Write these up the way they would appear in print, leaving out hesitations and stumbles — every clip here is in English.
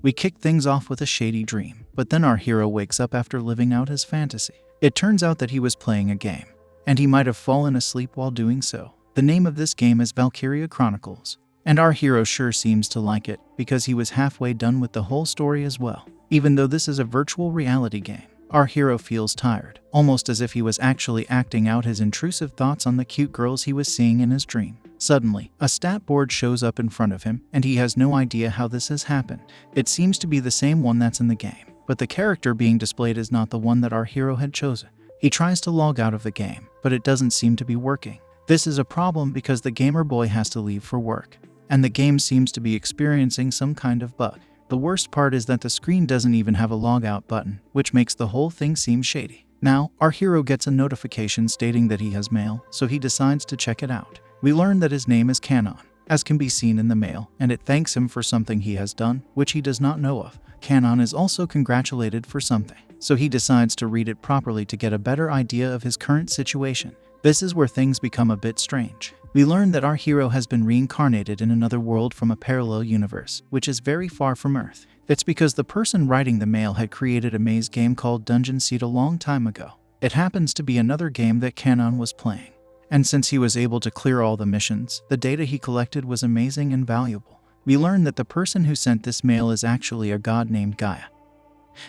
We kick things off with a shady dream, but then our hero wakes up after living out his fantasy. It turns out that he was playing a game, and he might have fallen asleep while doing so. The name of this game is Valkyria Chronicles, and our hero sure seems to like it because he was halfway done with the whole story as well. Even though this is a virtual reality game, our hero feels tired, almost as if he was actually acting out his intrusive thoughts on the cute girls he was seeing in his dream. Suddenly, a stat board shows up in front of him, and he has no idea how this has happened. It seems to be the same one that's in the game, but the character being displayed is not the one that our hero had chosen. He tries to log out of the game, but it doesn't seem to be working. This is a problem because the gamer boy has to leave for work, and the game seems to be experiencing some kind of bug. The worst part is that the screen doesn't even have a logout button, which makes the whole thing seem shady. Now, our hero gets a notification stating that he has mail, so he decides to check it out. We learn that his name is Canon, as can be seen in the mail, and it thanks him for something he has done, which he does not know of. Canon is also congratulated for something, so he decides to read it properly to get a better idea of his current situation. This is where things become a bit strange. We learn that our hero has been reincarnated in another world from a parallel universe, which is very far from Earth. It's because the person writing the mail had created a maze game called Dungeon Seed a long time ago. It happens to be another game that Canon was playing. And since he was able to clear all the missions, the data he collected was amazing and valuable. We learn that the person who sent this mail is actually a god named Gaia,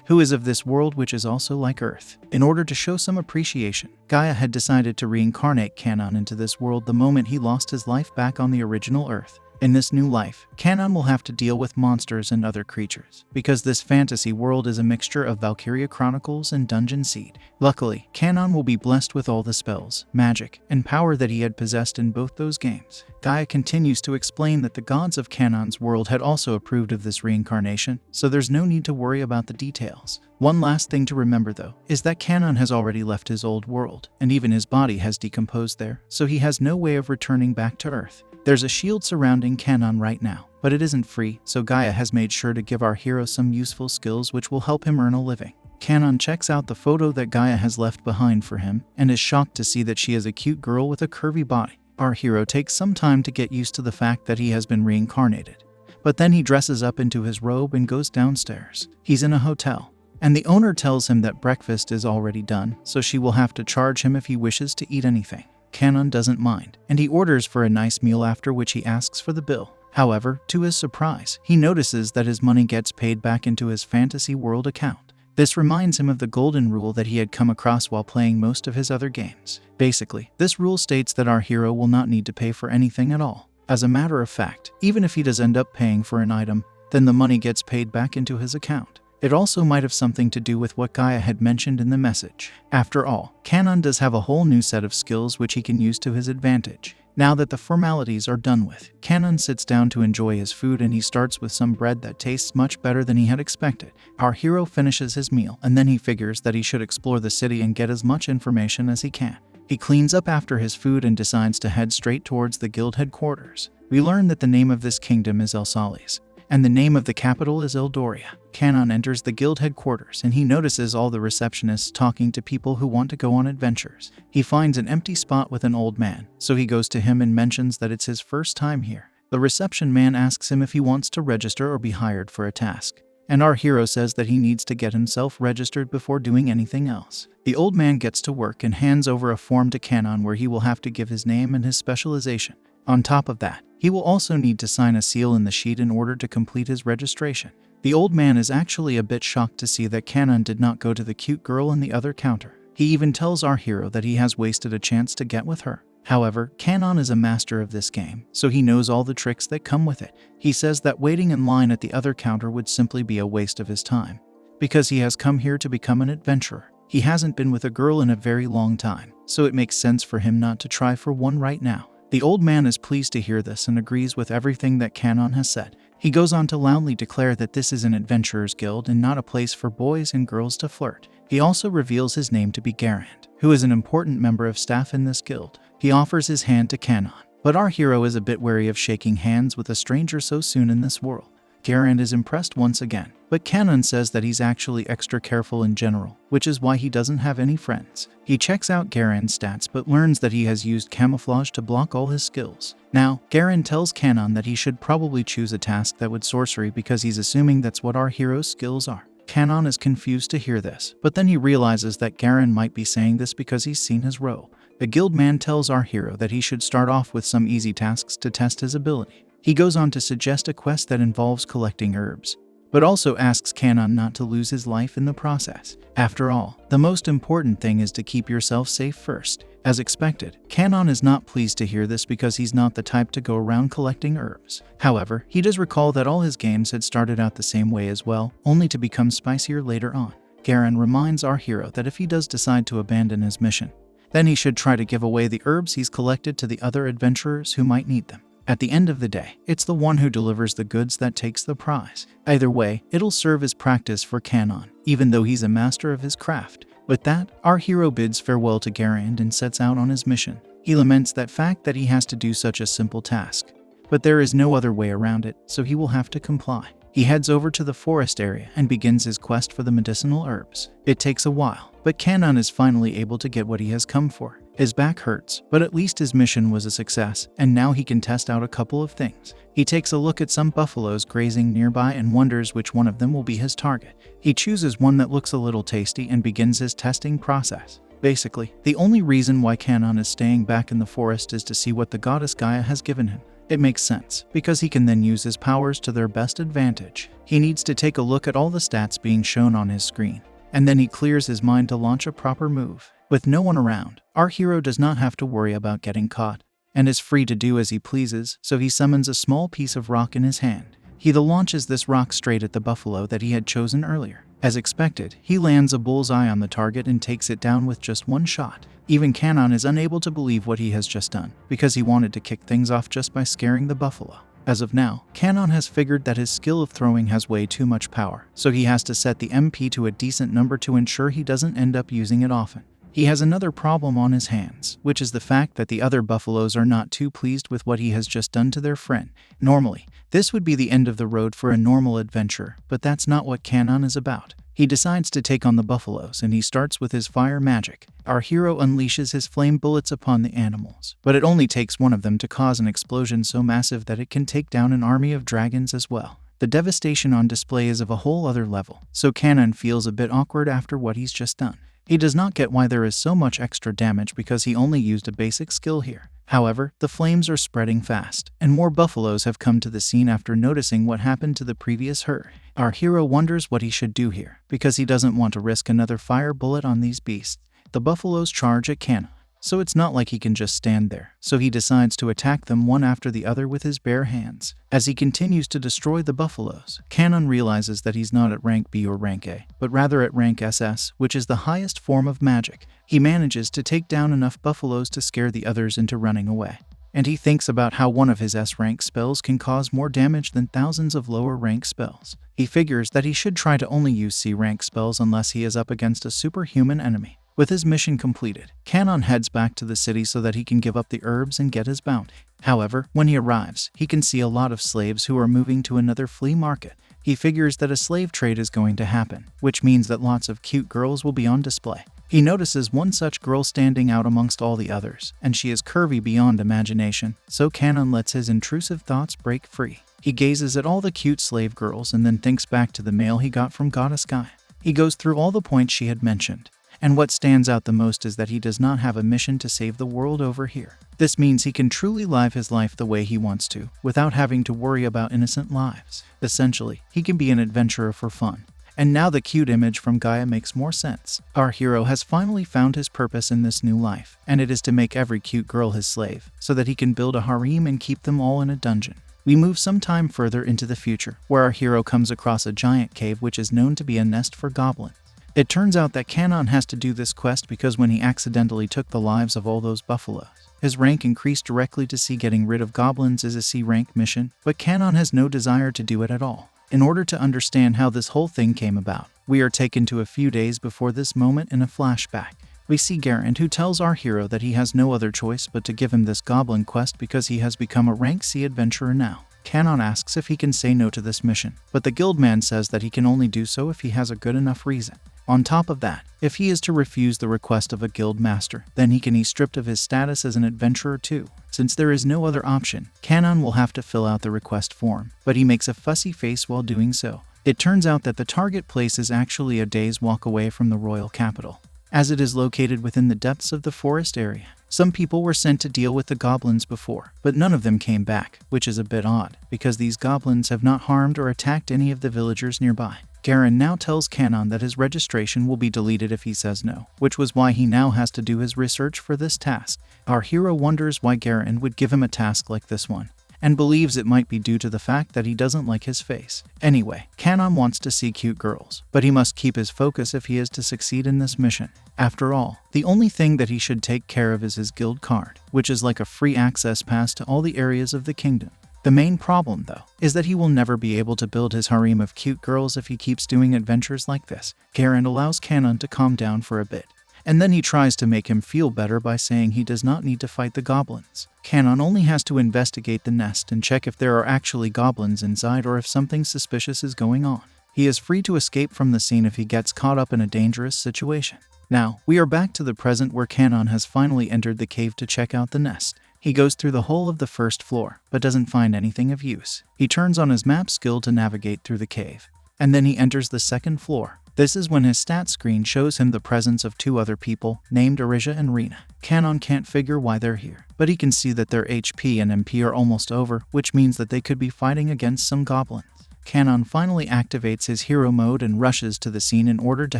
who is of this world which is also like Earth. In order to show some appreciation, Gaia had decided to reincarnate Canon into this world the moment he lost his life back on the original Earth. In this new life, Canon will have to deal with monsters and other creatures, because this fantasy world is a mixture of Valkyria Chronicles and Dungeon Seed. Luckily, Canon will be blessed with all the spells, magic, and power that he had possessed in both those games. Gaia continues to explain that the gods of Canon's world had also approved of this reincarnation, so there's no need to worry about the details. One last thing to remember though, is that Canon has already left his old world, and even his body has decomposed there, so he has no way of returning back to Earth. There's a shield surrounding Canon right now, but it isn't free, so Gaia has made sure to give our hero some useful skills which will help him earn a living. Canon checks out the photo that Gaia has left behind for him, and is shocked to see that she is a cute girl with a curvy body. Our hero takes some time to get used to the fact that he has been reincarnated, but then he dresses up into his robe and goes downstairs. He's in a hotel, and the owner tells him that breakfast is already done, so she will have to charge him if he wishes to eat anything. Canon doesn't mind, and he orders for a nice meal, after which he asks for the bill. However, to his surprise, he notices that his money gets paid back into his fantasy world account. This reminds him of the golden rule that he had come across while playing most of his other games. Basically, this rule states that our hero will not need to pay for anything at all. As a matter of fact, even if he does end up paying for an item, then the money gets paid back into his account. It also might have something to do with what Gaia had mentioned in the message. After all, Canon does have a whole new set of skills which he can use to his advantage. Now that the formalities are done with, Canon sits down to enjoy his food, and he starts with some bread that tastes much better than he had expected. Our hero finishes his meal, and then he figures that he should explore the city and get as much information as he can. He cleans up after his food and decides to head straight towards the guild headquarters. We learn that the name of this kingdom is Elsalis, and the name of the capital is Eldoria. Canon enters the guild headquarters, and he notices all the receptionists talking to people who want to go on adventures. He finds an empty spot with an old man, so he goes to him and mentions that it's his first time here. The reception man asks him if he wants to register or be hired for a task, and our hero says that he needs to get himself registered before doing anything else. The old man gets to work and hands over a form to Canon where he will have to give his name and his specialization. On top of that, he will also need to sign a seal in the sheet in order to complete his registration. The old man is actually a bit shocked to see that Canon did not go to the cute girl in the other counter. He even tells our hero that he has wasted a chance to get with her. However, Canon is a master of this game, so he knows all the tricks that come with it. He says that waiting in line at the other counter would simply be a waste of his time, because he has come here to become an adventurer. He hasn't been with a girl in a very long time, so it makes sense for him not to try for one right now. The old man is pleased to hear this and agrees with everything that Canon has said. He goes on to loudly declare that this is an adventurer's guild and not a place for boys and girls to flirt. He also reveals his name to be Garand, who is an important member of staff in this guild. He offers his hand to Canon, but our hero is a bit wary of shaking hands with a stranger so soon in this world. Garand is impressed once again, but Kanon says that he's actually extra careful in general, which is why he doesn't have any friends. He checks out Garand's stats but learns that he has used camouflage to block all his skills. Now, Garand tells Kanon that he should probably choose a task that would sorcery because he's assuming that's what our hero's skills are. Kanon is confused to hear this, but then he realizes that Garand might be saying this because he's seen his robe. The guildman tells our hero that he should start off with some easy tasks to test his ability. He goes on to suggest a quest that involves collecting herbs, but also asks Kanon not to lose his life in the process. After all, the most important thing is to keep yourself safe first. As expected, Kanon is not pleased to hear this because he's not the type to go around collecting herbs. However, he does recall that all his games had started out the same way as well, only to become spicier later on. Garand reminds our hero that if he does decide to abandon his mission, then he should try to give away the herbs he's collected to the other adventurers who might need them. At the end of the day, it's the one who delivers the goods that takes the prize. Either way, it'll serve as practice for Kanon, even though he's a master of his craft. With that, our hero bids farewell to Garand and sets out on his mission. He laments that fact that he has to do such a simple task, but there is no other way around it, so he will have to comply. He heads over to the forest area and begins his quest for the medicinal herbs. It takes a while, but Kanon is finally able to get what he has come for. His back hurts, but at least his mission was a success, and now he can test out a couple of things. He takes a look at some buffaloes grazing nearby and wonders which one of them will be his target. He chooses one that looks a little tasty and begins his testing process. Basically, the only reason why Kanon is staying back in the forest is to see what the goddess Gaia has given him. It makes sense, because he can then use his powers to their best advantage. He needs to take a look at all the stats being shown on his screen, and then he clears his mind to launch a proper move. With no one around, our hero does not have to worry about getting caught, and is free to do as he pleases, so he summons a small piece of rock in his hand. He launches this rock straight at the buffalo that he had chosen earlier. As expected, he lands a bullseye on the target and takes it down with just one shot. Even Kanon is unable to believe what he has just done, because he wanted to kick things off just by scaring the buffalo. As of now, Kanon has figured that his skill of throwing has way too much power, so he has to set the MP to a decent number to ensure he doesn't end up using it often. He has another problem on his hands, which is the fact that the other buffaloes are not too pleased with what he has just done to their friend. Normally, this would be the end of the road for a normal adventure, but that's not what Kanon is about. He decides to take on the buffaloes, and he starts with his fire magic. Our hero unleashes his flame bullets upon the animals, but it only takes one of them to cause an explosion so massive that it can take down an army of dragons as well. The devastation on display is of a whole other level, so Kanon feels a bit awkward after what he's just done. He does not get why there is so much extra damage because he only used a basic skill here. However, the flames are spreading fast, and more buffaloes have come to the scene after noticing what happened to the previous herd. Our hero wonders what he should do here, because he doesn't want to risk another fire bullet on these beasts. The buffaloes charge at Kanon, so it's not like he can just stand there, so he decides to attack them one after the other with his bare hands. As he continues to destroy the buffaloes, Kanon realizes that he's not at rank B or rank A, but rather at rank SS, which is the highest form of magic. He manages to take down enough buffaloes to scare the others into running away, and he thinks about how one of his S-rank spells can cause more damage than thousands of lower rank spells. He figures that he should try to only use C-rank spells unless he is up against a superhuman enemy. With his mission completed, Kanon heads back to the city so that he can give up the herbs and get his bounty. However, when he arrives, he can see a lot of slaves who are moving to another flea market. He figures that a slave trade is going to happen, which means that lots of cute girls will be on display. He notices one such girl standing out amongst all the others, and she is curvy beyond imagination, so Kanon lets his intrusive thoughts break free. He gazes at all the cute slave girls and then thinks back to the mail he got from Goddess Gaia. He goes through all the points she had mentioned, and what stands out the most is that he does not have a mission to save the world over here. This means he can truly live his life the way he wants to, without having to worry about innocent lives. Essentially, he can be an adventurer for fun. And now the cute image from Gaia makes more sense. Our hero has finally found his purpose in this new life, and it is to make every cute girl his slave, so that he can build a harem and keep them all in a dungeon. We move some time further into the future, where our hero comes across a giant cave which is known to be a nest for goblins. It turns out that Kanon has to do this quest because when he accidentally took the lives of all those buffaloes, his rank increased directly to C. Getting rid of goblins is a C-rank mission, but Kanon has no desire to do it at all. In order to understand how this whole thing came about, we are taken to a few days before this moment in a flashback. We see Garand, who tells our hero that he has no other choice but to give him this goblin quest because he has become a rank C adventurer now. Kanon asks if he can say no to this mission, but the guildman says that he can only do so if he has a good enough reason. On top of that, if he is to refuse the request of a guild master, then he can be stripped of his status as an adventurer too. Since there is no other option, Kanon will have to fill out the request form, but he makes a fussy face while doing so. It turns out that the target place is actually a day's walk away from the royal capital, as it is located within the depths of the forest area. Some people were sent to deal with the goblins before, but none of them came back, which is a bit odd, because these goblins have not harmed or attacked any of the villagers nearby. Garen now tells Kanon that his registration will be deleted if he says no, which was why he now has to do his research for this task. Our hero wonders why Garen would give him a task like this one, and believes it might be due to the fact that he doesn't like his face. Anyway, Kanon wants to see cute girls, but he must keep his focus if he is to succeed in this mission. After all, the only thing that he should take care of is his guild card, which is like a free access pass to all the areas of the kingdom. The main problem, though, is that he will never be able to build his harem of cute girls if he keeps doing adventures like this. Garen allows Kanon to calm down for a bit, and then he tries to make him feel better by saying he does not need to fight the goblins. Kanon only has to investigate the nest and check if there are actually goblins inside or if something suspicious is going on. He is free to escape from the scene if he gets caught up in a dangerous situation. Now, we are back to the present where Kanon has finally entered the cave to check out the nest. He goes through the whole of the first floor, but doesn't find anything of use. He turns on his map skill to navigate through the cave, and then he enters the second floor. This is when his stat screen shows him the presence of two other people, named Arisia and Rina. Kanon can't figure why they're here, but he can see that their HP and MP are almost over, which means that they could be fighting against some goblins. Kanon finally activates his hero mode and rushes to the scene in order to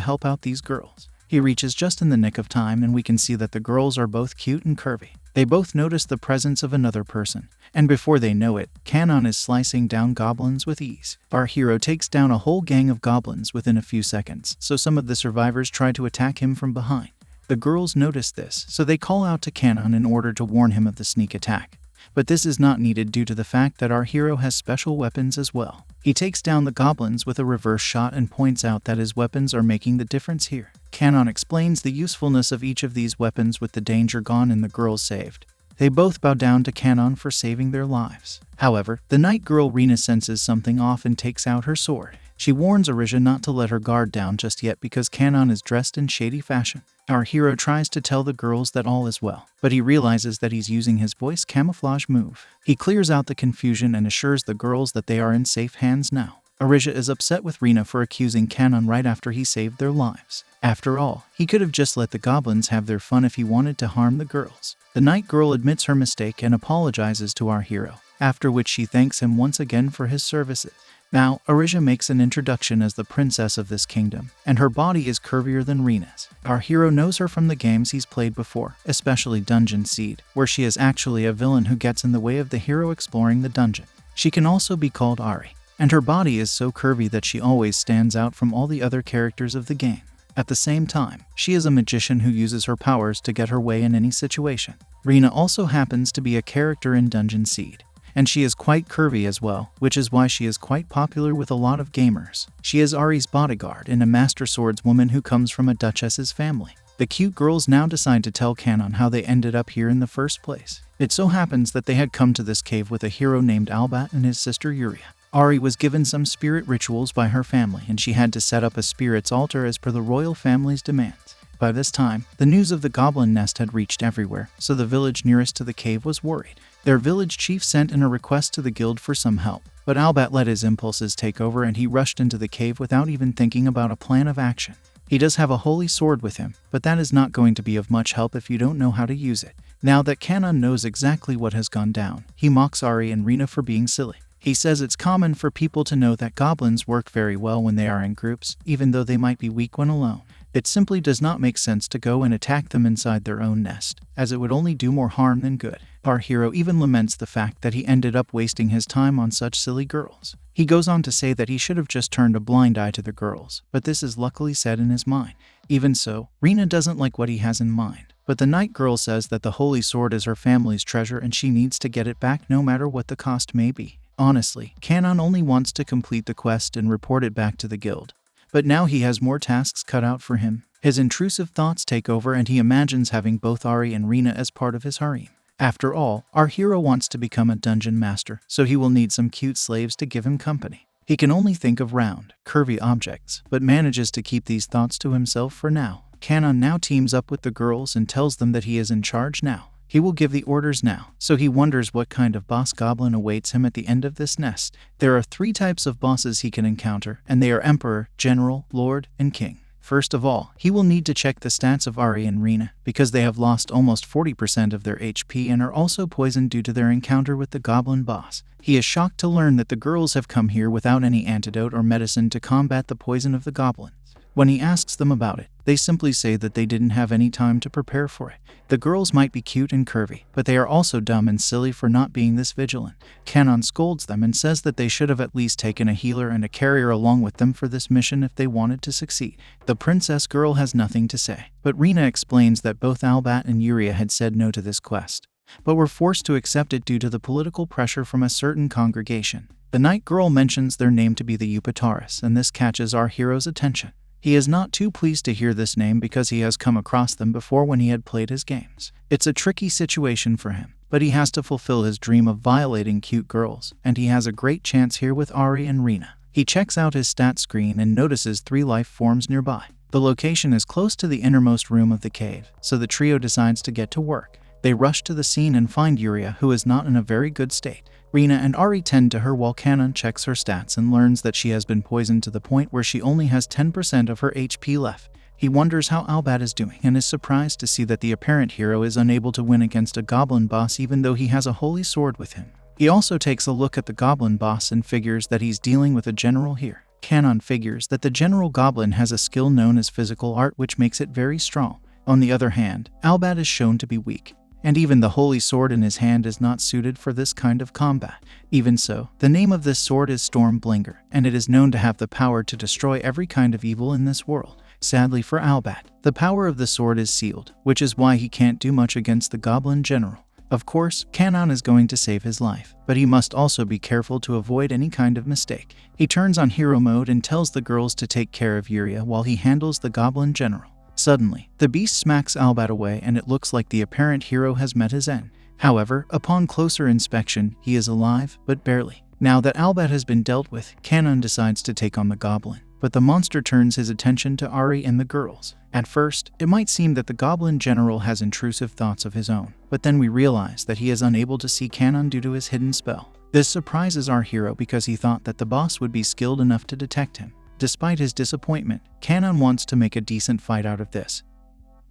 help out these girls. He reaches just in the nick of time, and we can see that the girls are both cute and curvy. They both notice the presence of another person, and before they know it, Kanon is slicing down goblins with ease. Our hero takes down a whole gang of goblins within a few seconds, so some of the survivors try to attack him from behind. The girls notice this, so they call out to Kanon in order to warn him of the sneak attack. But this is not needed due to the fact that our hero has special weapons as well. He takes down the goblins with a reverse shot and points out that his weapons are making the difference here. Kanon explains the usefulness of each of these weapons with the danger gone and the girls saved. They both bow down to Kanon for saving their lives. However, the night girl Rina senses something off and takes out her sword. She warns Arisia not to let her guard down just yet because Kanon is dressed in shady fashion. Our hero tries to tell the girls that all is well, but he realizes that he's using his voice camouflage move. He clears out the confusion and assures the girls that they are in safe hands now. Arisia is upset with Rina for accusing Kanon right after he saved their lives. After all, he could have just let the goblins have their fun if he wanted to harm the girls. The night girl admits her mistake and apologizes to our hero, after which she thanks him once again for his services. Now, Arisia makes an introduction as the princess of this kingdom, and her body is curvier than Rina's. Our hero knows her from the games he's played before, especially Dungeon Seed, where she is actually a villain who gets in the way of the hero exploring the dungeon. She can also be called Ari, and her body is so curvy that she always stands out from all the other characters of the game. At the same time, she is a magician who uses her powers to get her way in any situation. Rina also happens to be a character in Dungeon Seed, and she is quite curvy as well, which is why she is quite popular with a lot of gamers. She is Ari's bodyguard and a master swordswoman who comes from a duchess's family. The cute girls now decide to tell Kanon how they ended up here in the first place. It so happens that they had come to this cave with a hero named Albat and his sister Yuria. Ari was given some spirit rituals by her family, and she had to set up a spirit's altar as per the royal family's demands. By this time, the news of the goblin nest had reached everywhere, so the village nearest to the cave was worried. Their village chief sent in a request to the guild for some help, but Albat let his impulses take over and he rushed into the cave without even thinking about a plan of action. He does have a holy sword with him, but that is not going to be of much help if you don't know how to use it. Now that Kanon knows exactly what has gone down, he mocks Ari and Rina for being silly. He says it's common for people to know that goblins work very well when they are in groups, even though they might be weak when alone. It simply does not make sense to go and attack them inside their own nest, as it would only do more harm than good. Our hero even laments the fact that he ended up wasting his time on such silly girls. He goes on to say that he should have just turned a blind eye to the girls, but this is luckily said in his mind. Even so, Rina doesn't like what he has in mind, but the night girl says that the holy sword is her family's treasure and she needs to get it back no matter what the cost may be. Honestly, Kanon only wants to complete the quest and report it back to the guild. But now he has more tasks cut out for him. His intrusive thoughts take over and he imagines having both Ari and Rina as part of his harem. After all, our hero wants to become a dungeon master, so he will need some cute slaves to give him company. He can only think of round, curvy objects, but manages to keep these thoughts to himself for now. Kanon now teams up with the girls and tells them that he is in charge now. He will give the orders now, so he wonders what kind of boss goblin awaits him at the end of this nest. There are 3 types of bosses he can encounter, and they are Emperor, General, Lord, and King. First of all, he will need to check the stats of Ari and Rina, because they have lost almost 40% of their HP and are also poisoned due to their encounter with the goblin boss. He is shocked to learn that the girls have come here without any antidote or medicine to combat the poison of the goblins. When he asks them about it, they simply say that they didn't have any time to prepare for it. The girls might be cute and curvy, but they are also dumb and silly for not being this vigilant. Kanon scolds them and says that they should have at least taken a healer and a carrier along with them for this mission if they wanted to succeed. The princess girl has nothing to say, but Rina explains that both Albat and Yuria had said no to this quest, but were forced to accept it due to the political pressure from a certain congregation. The night girl mentions their name to be the Upataris, and this catches our hero's attention. He is not too pleased to hear this name because he has come across them before when he had played his games. It's a tricky situation for him, but he has to fulfill his dream of violating cute girls, and he has a great chance here with Ari and Rina. He checks out his stat screen and notices 3 life forms nearby. The location is close to the innermost room of the cave, so the trio decides to get to work. They rush to the scene and find Yuria, who is not in a very good state. Rina and Ari tend to her while Kanon checks her stats and learns that she has been poisoned to the point where she only has 10% of her HP left. He wonders how Albat is doing and is surprised to see that the apparent hero is unable to win against a goblin boss even though he has a holy sword with him. He also takes a look at the goblin boss and figures that he's dealing with a general here. Kanon figures that the general goblin has a skill known as physical art, which makes it very strong. On the other hand, Albat is shown to be weak, and even the holy sword in his hand is not suited for this kind of combat. Even so, the name of this sword is Stormblinger, and it is known to have the power to destroy every kind of evil in this world. Sadly for Albat, the power of the sword is sealed, which is why he can't do much against the goblin general. Of course, Kanon is going to save his life, but he must also be careful to avoid any kind of mistake. He turns on hero mode and tells the girls to take care of Yuria while he handles the goblin general. Suddenly, the beast smacks Albat away and it looks like the apparent hero has met his end. However, upon closer inspection, he is alive, but barely. Now that Albat has been dealt with, Kanon decides to take on the goblin, but the monster turns his attention to Ari and the girls. At first, it might seem that the goblin general has intrusive thoughts of his own, but then we realize that he is unable to see Kanon due to his hidden spell. This surprises our hero because he thought that the boss would be skilled enough to detect him. Despite his disappointment, Kanon wants to make a decent fight out of this.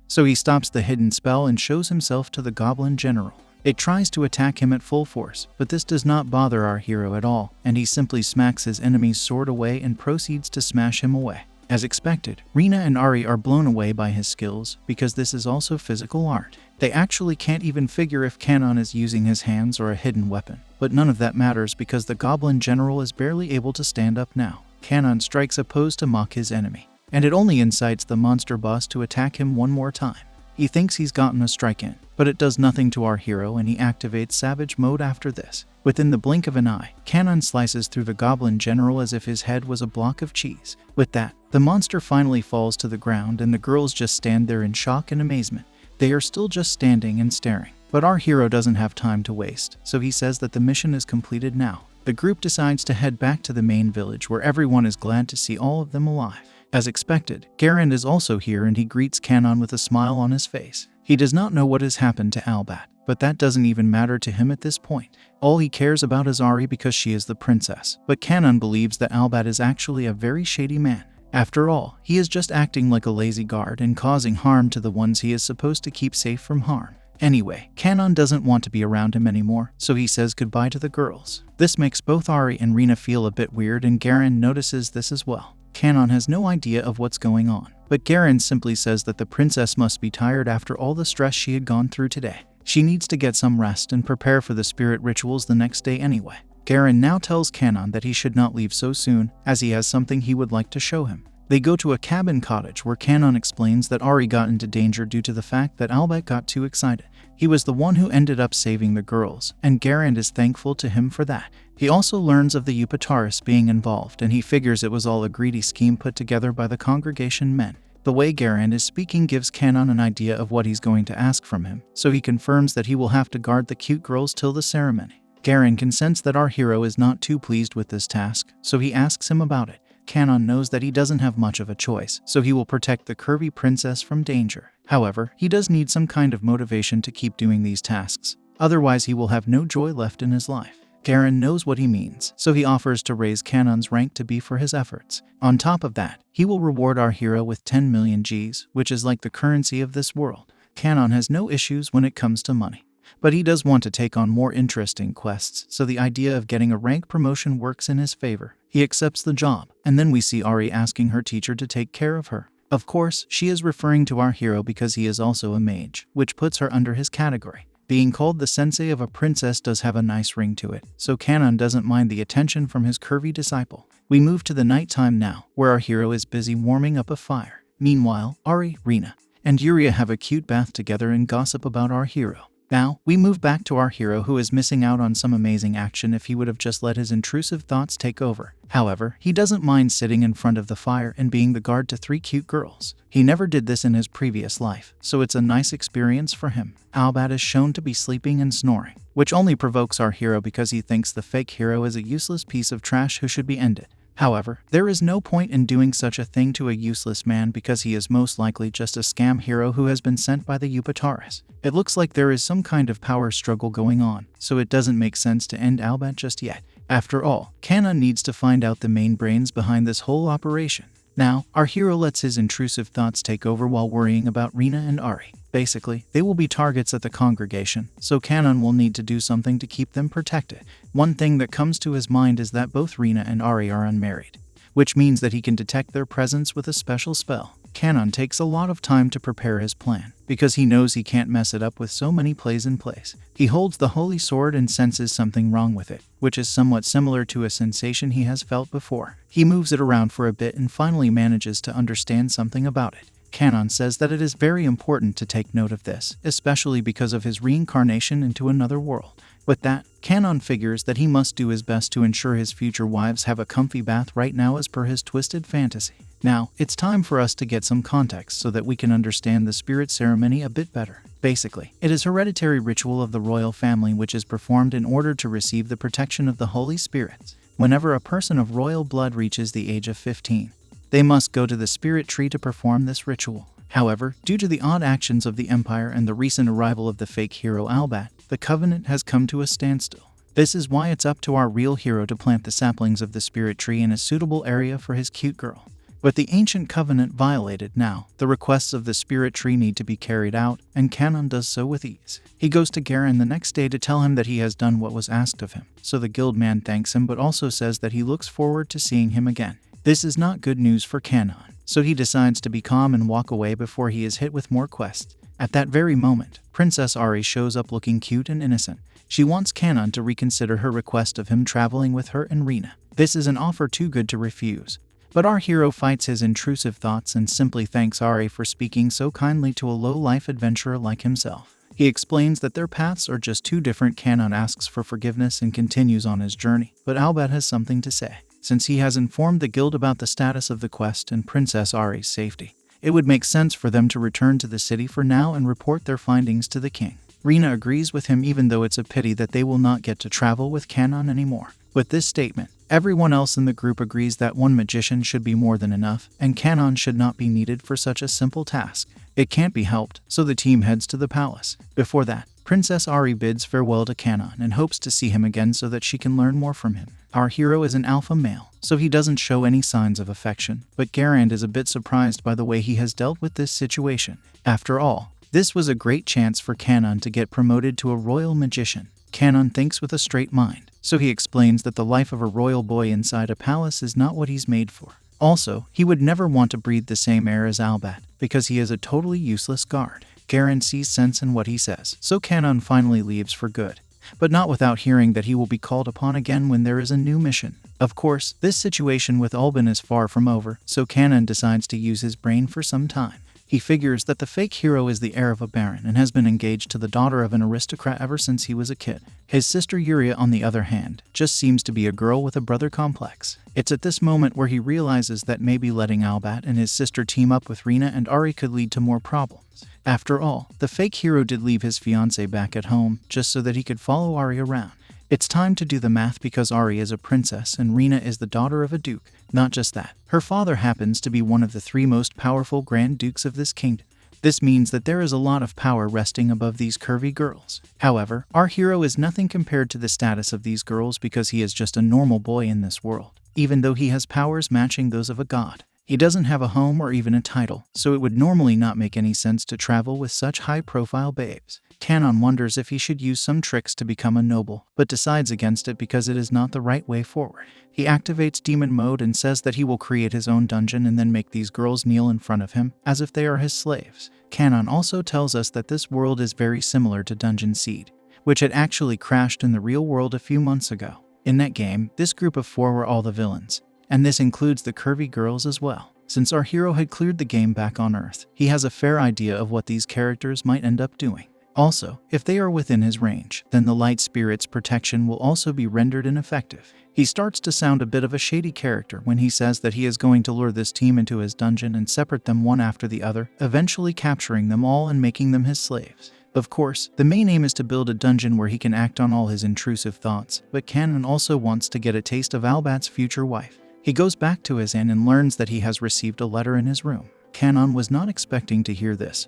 So he stops the hidden spell and shows himself to the goblin general. It tries to attack him at full force, but this does not bother our hero at all, and he simply smacks his enemy's sword away and proceeds to smash him away. As expected, Rina and Ari are blown away by his skills, because this is also physical art. They actually can't even figure if Kanon is using his hands or a hidden weapon, but none of that matters because the goblin general is barely able to stand up now. Kanon strikes a pose to mock his enemy, and it only incites the monster boss to attack him one more time. He thinks he's gotten a strike in, but it does nothing to our hero and he activates savage mode after this. Within the blink of an eye, Kanon slices through the goblin general as if his head was a block of cheese. With that, the monster finally falls to the ground and the girls just stand there in shock and amazement. They are still just standing and staring, but our hero doesn't have time to waste, so he says that the mission is completed now. The group decides to head back to the main village where everyone is glad to see all of them alive. As expected, Garand is also here and he greets Kanon with a smile on his face. He does not know what has happened to Albat, but that doesn't even matter to him at this point. All he cares about is Ari because she is the princess, but Kanon believes that Albat is actually a very shady man. After all, he is just acting like a lazy guard and causing harm to the ones he is supposed to keep safe from harm. Anyway, Kanon doesn't want to be around him anymore, so he says goodbye to the girls. This makes both Ari and Rina feel a bit weird and Garand notices this as well. Kanon has no idea of what's going on, but Garand simply says that the princess must be tired after all the stress she had gone through today. She needs to get some rest and prepare for the spirit rituals the next day anyway. Garand now tells Kanon that he should not leave so soon, as he has something he would like to show him. They go to a cabin cottage where Kanon explains that Ari got into danger due to the fact that Albat got too excited. He was the one who ended up saving the girls, and Garand is thankful to him for that. He also learns of the Upataris being involved, and he figures it was all a greedy scheme put together by the congregation men. The way Garand is speaking gives Kanon an idea of what he's going to ask from him, so he confirms that he will have to guard the cute girls till the ceremony. Garand can sense that our hero is not too pleased with this task, so he asks him about it. Kanon knows that he doesn't have much of a choice, so he will protect the curvy princess from danger. However, he does need some kind of motivation to keep doing these tasks. Otherwise, he will have no joy left in his life. Garand knows what he means, so he offers to raise Kanon's rank to B for his efforts. On top of that, he will reward our hero with 10 million Gs, which is like the currency of this world. Kanon has no issues when it comes to money, but he does want to take on more interesting quests, so the idea of getting a rank promotion works in his favor. He accepts the job, and then we see Ari asking her teacher to take care of her. Of course, she is referring to our hero because he is also a mage, which puts her under his category. Being called the sensei of a princess does have a nice ring to it, so Kanon doesn't mind the attention from his curvy disciple. We move to the nighttime now, where our hero is busy warming up a fire. Meanwhile, Ari, Rina, and Yuria have a cute bath together and gossip about our hero. Now, we move back to our hero who is missing out on some amazing action if he would have just let his intrusive thoughts take over. However, he doesn't mind sitting in front of the fire and being the guard to 3 cute girls. He never did this in his previous life, so it's a nice experience for him. Albat is shown to be sleeping and snoring, which only provokes our hero because he thinks the fake hero is a useless piece of trash who should be ended. However, there is no point in doing such a thing to a useless man because he is most likely just a scam hero who has been sent by the Yupataris. It looks like there is some kind of power struggle going on, so it doesn't make sense to end Albat just yet. After all, Kanon needs to find out the main brains behind this whole operation. Now, our hero lets his intrusive thoughts take over while worrying about Rina and Ari. Basically, they will be targets at the congregation, so Kanon will need to do something to keep them protected. One thing that comes to his mind is that both Rina and Ari are unmarried, which means that he can detect their presence with a special spell. Kanon takes a lot of time to prepare his plan, because he knows he can't mess it up with so many plays in place. He holds the holy sword and senses something wrong with it, which is somewhat similar to a sensation he has felt before. He moves it around for a bit and finally manages to understand something about it. Kanon says that it is very important to take note of this, especially because of his reincarnation into another world. With that, Kanon figures that he must do his best to ensure his future wives have a comfy bath right now as per his twisted fantasy. Now, it's time for us to get some context so that we can understand the spirit ceremony a bit better. Basically, it is a hereditary ritual of the royal family which is performed in order to receive the protection of the Holy Spirits. Whenever a person of royal blood reaches the age of 15, they must go to the spirit tree to perform this ritual. However, due to the odd actions of the Empire and the recent arrival of the fake hero Albat, the Covenant has come to a standstill. This is why it's up to our real hero to plant the saplings of the spirit tree in a suitable area for his cute girl. But the ancient covenant violated now, the requests of the spirit tree need to be carried out, and Kanon does so with ease. He goes to Garen the next day to tell him that he has done what was asked of him, so the guild man thanks him but also says that he looks forward to seeing him again. This is not good news for Kanon, so he decides to be calm and walk away before he is hit with more quests. At that very moment, Princess Ari shows up looking cute and innocent. She wants Kanon to reconsider her request of him traveling with her and Rina. This is an offer too good to refuse. But our hero fights his intrusive thoughts and simply thanks Ari for speaking so kindly to a low-life adventurer like himself. He explains that their paths are just too different. Kanon asks for forgiveness and continues on his journey, but Albat has something to say. Since he has informed the guild about the status of the quest and Princess Ari's safety, it would make sense for them to return to the city for now and report their findings to the king. Rina agrees with him even though it's a pity that they will not get to travel with Kanon anymore. With this statement, everyone else in the group agrees that one magician should be more than enough, and Kanon should not be needed for such a simple task. It can't be helped, so the team heads to the palace. Before that, Princess Ari bids farewell to Kanon and hopes to see him again so that she can learn more from him. Our hero is an alpha male, so he doesn't show any signs of affection, but Garand is a bit surprised by the way he has dealt with this situation. After all, this was a great chance for Kanon to get promoted to a royal magician. Kanon thinks with a straight mind, so he explains that the life of a royal boy inside a palace is not what he's made for. Also, he would never want to breathe the same air as Albat, because he is a totally useless guard. Garen sees sense in what he says, so Kanon finally leaves for good, but not without hearing that he will be called upon again when there is a new mission. Of course, this situation with Albin is far from over, so Kanon decides to use his brain for some time. He figures that the fake hero is the heir of a baron and has been engaged to the daughter of an aristocrat ever since he was a kid. His sister Yuria, on the other hand, just seems to be a girl with a brother complex. It's at this moment where he realizes that maybe letting Albat and his sister team up with Rina and Ari could lead to more problems. After all, the fake hero did leave his fiancée back at home just so that he could follow Ari around. It's time to do the math because Ari is a princess and Rina is the daughter of a duke. Not just that, her father happens to be one of the 3 most powerful Grand Dukes of this kingdom. This means that there is a lot of power resting above these curvy girls. However, our hero is nothing compared to the status of these girls because he is just a normal boy in this world, even though he has powers matching those of a god. He doesn't have a home or even a title, so it would normally not make any sense to travel with such high-profile babes. Kanon wonders if he should use some tricks to become a noble, but decides against it because it is not the right way forward. He activates demon mode and says that he will create his own dungeon and then make these girls kneel in front of him, as if they are his slaves. Kanon also tells us that this world is very similar to Dungeon Seed, which had actually crashed in the real world a few months ago. In that game, this group of 4 were all the villains, and this includes the curvy girls as well. Since our hero had cleared the game back on Earth, he has a fair idea of what these characters might end up doing. Also, if they are within his range, then the light spirit's protection will also be rendered ineffective. He starts to sound a bit of a shady character when he says that he is going to lure this team into his dungeon and separate them one after the other, eventually capturing them all and making them his slaves. Of course, the main aim is to build a dungeon where he can act on all his intrusive thoughts, but Kanon also wants to get a taste of Albat's future wife. He goes back to his inn and learns that he has received a letter in his room. Kanon was not expecting to hear this,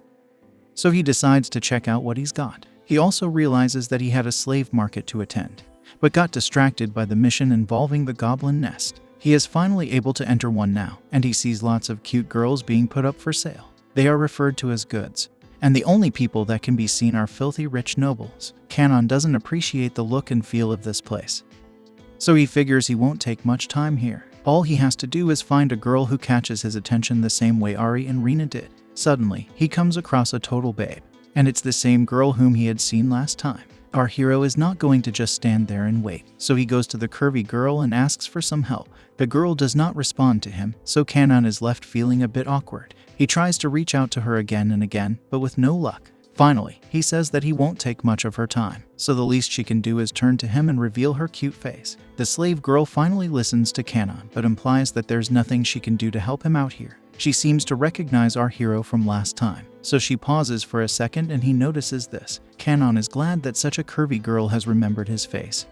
so he decides to check out what he's got. He also realizes that he had a slave market to attend, but got distracted by the mission involving the goblin nest. He is finally able to enter one now, and he sees lots of cute girls being put up for sale. They are referred to as goods, and the only people that can be seen are filthy rich nobles. Kanon doesn't appreciate the look and feel of this place, so he figures he won't take much time here. All he has to do is find a girl who catches his attention the same way Ari and Rina did. Suddenly, he comes across a total babe, and it's the same girl whom he had seen last time. Our hero is not going to just stand there and wait, so he goes to the curvy girl and asks for some help. The girl does not respond to him, so Kanon is left feeling a bit awkward. He tries to reach out to her again and again, but with no luck. Finally, he says that he won't take much of her time, so the least she can do is turn to him and reveal her cute face. The slave girl finally listens to Kanon, but implies that there's nothing she can do to help him out here. She seems to recognize our hero from last time, so she pauses for a second and he notices this. Kanon is glad that such a curvy girl has remembered his face,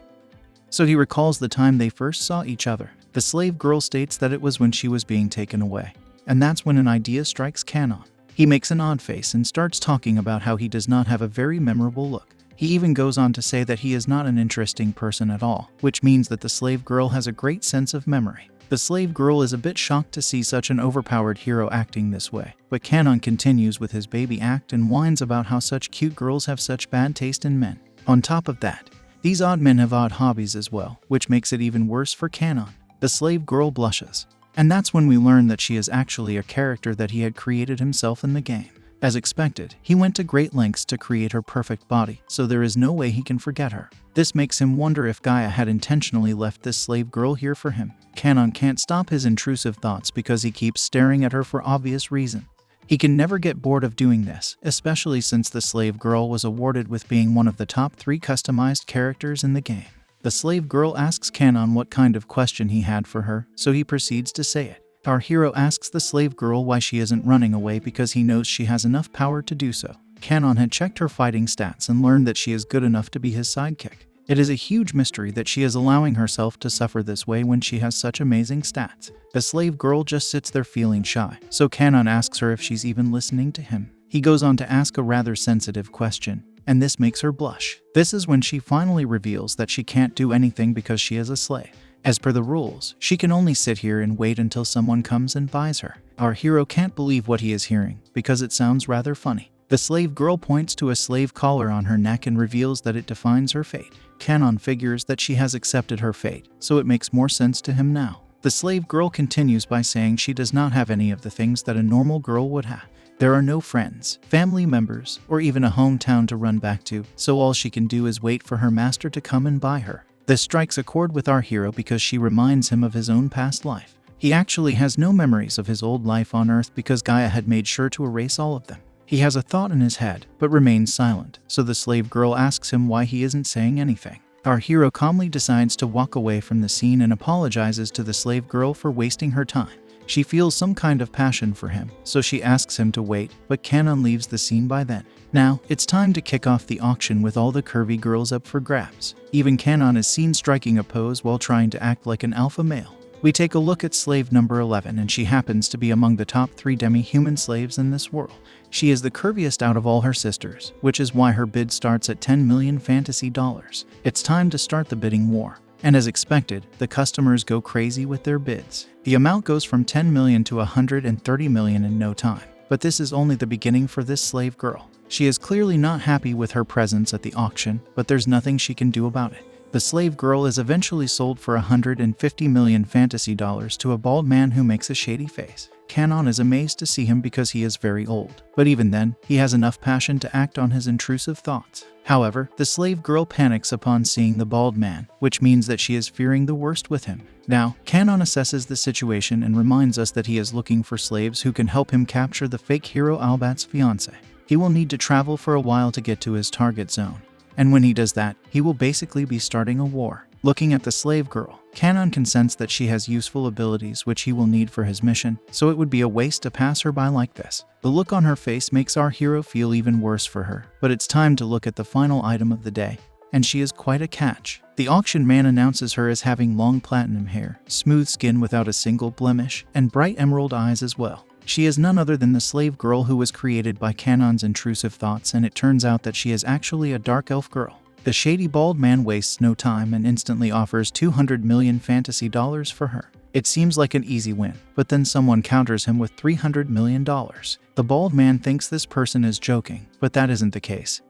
so he recalls the time they first saw each other. The slave girl states that it was when she was being taken away, and that's when an idea strikes Kanon. He makes an odd face and starts talking about how he does not have a very memorable look. He even goes on to say that he is not an interesting person at all, which means that the slave girl has a great sense of memory. The slave girl is a bit shocked to see such an overpowered hero acting this way, but Kanon continues with his baby act and whines about how such cute girls have such bad taste in men. On top of that, these odd men have odd hobbies as well, which makes it even worse for Kanon. The slave girl blushes, and that's when we learn that she is actually a character that he had created himself in the game. As expected, he went to great lengths to create her perfect body, so there is no way he can forget her. This makes him wonder if Gaia had intentionally left this slave girl here for him. Kanon can't stop his intrusive thoughts because he keeps staring at her for obvious reasons. He can never get bored of doing this, especially since the slave girl was awarded with being one of the top 3 customized characters in the game. The slave girl asks Kanon what kind of question he had for her, so he proceeds to say it. Our hero asks the slave girl why she isn't running away because he knows she has enough power to do so. Kanon had checked her fighting stats and learned that she is good enough to be his sidekick. It is a huge mystery that she is allowing herself to suffer this way when she has such amazing stats. The slave girl just sits there feeling shy, so Kanon asks her if she's even listening to him. He goes on to ask a rather sensitive question, and this makes her blush. This is when she finally reveals that she can't do anything because she is a slave. As per the rules, she can only sit here and wait until someone comes and buys her. Our hero can't believe what he is hearing, because it sounds rather funny. The slave girl points to a slave collar on her neck and reveals that it defines her fate. Kanon figures that she has accepted her fate, so it makes more sense to him now. The slave girl continues by saying she does not have any of the things that a normal girl would have. There are no friends, family members, or even a hometown to run back to, so all she can do is wait for her master to come and buy her. This strikes a chord with our hero because she reminds him of his own past life. He actually has no memories of his old life on Earth because Gaia had made sure to erase all of them. He has a thought in his head, but remains silent, so the slave girl asks him why he isn't saying anything. Our hero calmly decides to walk away from the scene and apologizes to the slave girl for wasting her time. She feels some kind of passion for him, so she asks him to wait, but Kanon leaves the scene by then. Now, it's time to kick off the auction with all the curvy girls up for grabs. Even Kanon is seen striking a pose while trying to act like an alpha male. We take a look at slave number 11, and she happens to be among the top 3 demi-human slaves in this world. She is the curviest out of all her sisters, which is why her bid starts at 10 million fantasy dollars. It's time to start the bidding war. And as expected, the customers go crazy with their bids. The amount goes from 10 million to 130 million in no time. But this is only the beginning for this slave girl. She is clearly not happy with her presence at the auction, but there's nothing she can do about it. The slave girl is eventually sold for 150 million fantasy dollars to a bald man who makes a shady face. Kanon is amazed to see him because he is very old, but even then, he has enough passion to act on his intrusive thoughts. However, the slave girl panics upon seeing the bald man, which means that she is fearing the worst with him. Now, Kanon assesses the situation and reminds us that he is looking for slaves who can help him capture the fake hero Albat's fiancé. He will need to travel for a while to get to his target zone. And when he does that, he will basically be starting a war. Looking at the slave girl, Kanon can sense that she has useful abilities which he will need for his mission, so it would be a waste to pass her by like this. The look on her face makes our hero feel even worse for her, but it's time to look at the final item of the day, and she is quite a catch. The auction man announces her as having long platinum hair, smooth skin without a single blemish, and bright emerald eyes as well. She is none other than the slave girl who was created by Kanon's intrusive thoughts, and it turns out that she is actually a dark elf girl. The shady bald man wastes no time and instantly offers 200 million fantasy dollars for her. It seems like an easy win, but then someone counters him with $300 million. The bald man thinks this person is joking, but that isn't the case.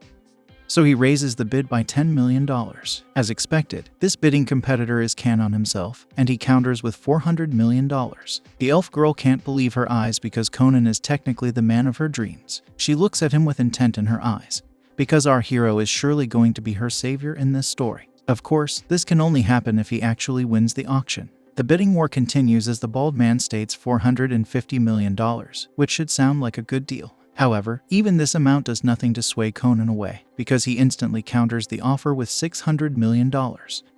So he raises the bid by $10 million. As expected, this bidding competitor is Kanon himself, and he counters with $400 million. The elf girl can't believe her eyes because Conan is technically the man of her dreams. She looks at him with intent in her eyes, because our hero is surely going to be her savior in this story. Of course, this can only happen if he actually wins the auction. The bidding war continues as the bald man states $450 million, which should sound like a good deal. However, even this amount does nothing to sway Conan away, because he instantly counters the offer with $600 million.